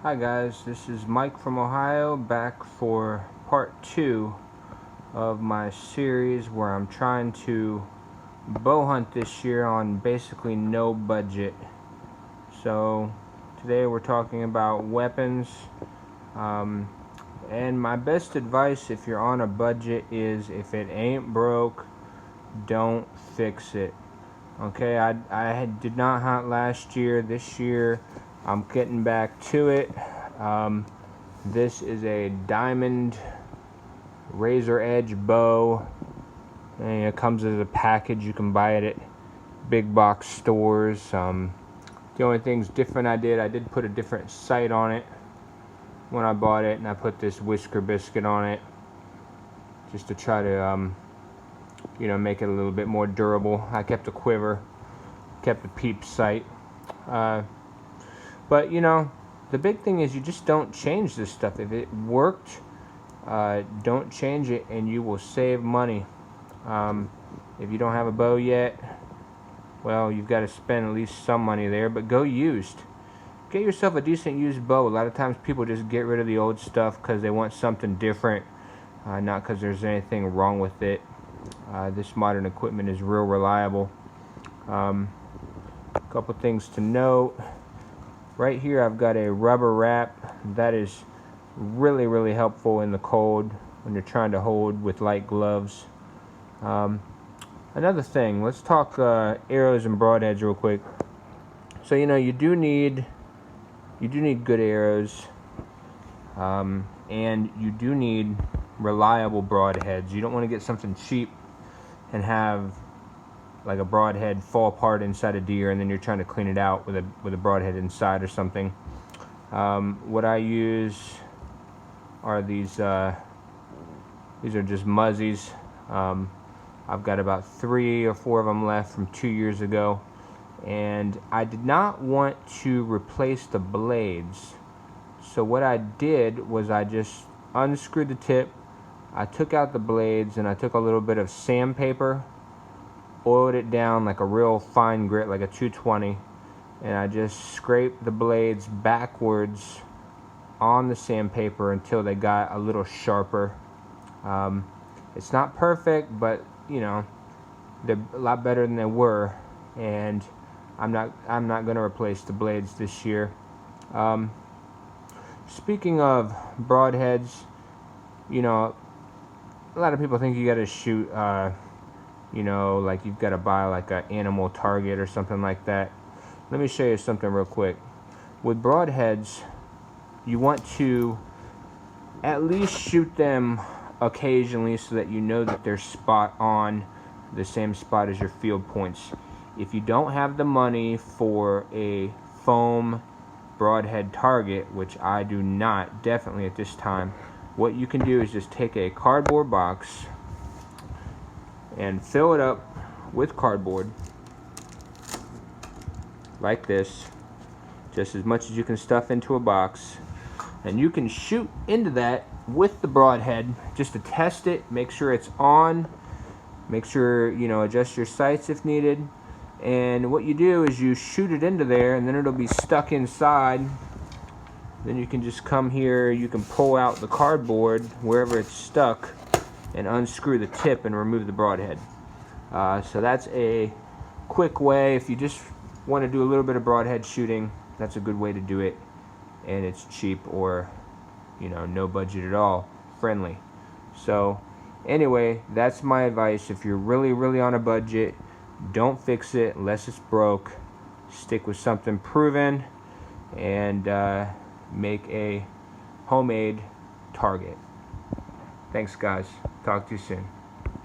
Hi guys, this is Mike from Ohio, back for part 2 of my series where I'm trying to bow hunt this year on basically no budget. So today we're talking about weapons, and my best advice if you're on a budget is if it ain't broke, don't fix it. Okay, I did not hunt last year. This year I'm getting back to it. This is a diamond razor edge bow, and it comes as a package. You can buy it at big box stores. The only things different I did put a different sight on it when I bought it, and I put this whisker biscuit on it just to try to make it a little bit more durable. I kept a quiver, kept the peep sight, but the big thing is you just don't change this stuff. If it worked, don't change it and you will save money. If you don't have a bow yet, well, you've got to spend at least some money there, but go used. Get yourself a decent used bow. A lot of times people just get rid of the old stuff because they want something different, not because there's anything wrong with it. This modern equipment is real reliable. A couple things to note. Right here I've got a rubber wrap that is really helpful in the cold when you're trying to hold with light gloves. Another thing, let's talk arrows and broadheads real quick. So you do need good arrows, and you do need reliable broadheads. You don't want to get something cheap and have like a broadhead fall apart inside a deer, and then you're trying to clean it out with a broadhead inside or something. What I use are these are just muzzies. I've got about 3 or 4 of them left from 2 years ago, and I did not want to replace the blades. So what I did was I just unscrewed the tip, I took out the blades, and I took a little bit of sandpaper, oiled it down like a real fine grit, like a 220, and I just scraped the blades backwards on the sandpaper until they got a little sharper. It's not perfect, but they're a lot better than they were, and I'm not going to replace the blades this year. Speaking of broadheads, a lot of people think you got to shoot like you've got to buy like an animal target or something like that. Let me show you something real quick. With broadheads, you want to at least shoot them occasionally so that you know that they're spot on the same spot as your field points. If you don't have the money for a foam broadhead target, which I do not, definitely at this time, what you can do is just take a cardboard box and fill it up with cardboard like this, just as much as you can stuff into a box, and you can shoot into that with the broadhead just to test it, make sure it's on, make sure adjust your sights if needed. And what you do is you shoot it into there, and then it'll be stuck inside. Then you can just come here, you can pull out the cardboard wherever it's stuck and unscrew the tip and remove the broadhead. So that's a quick way. If you just want to do a little bit of broadhead shooting, that's a good way to do it, and it's cheap, or no budget at all, friendly. So anyway, that's my advice. If you're really on a budget, don't fix it unless it's broke. Stick with something proven, and make a homemade target. Thanks guys, talk to you soon.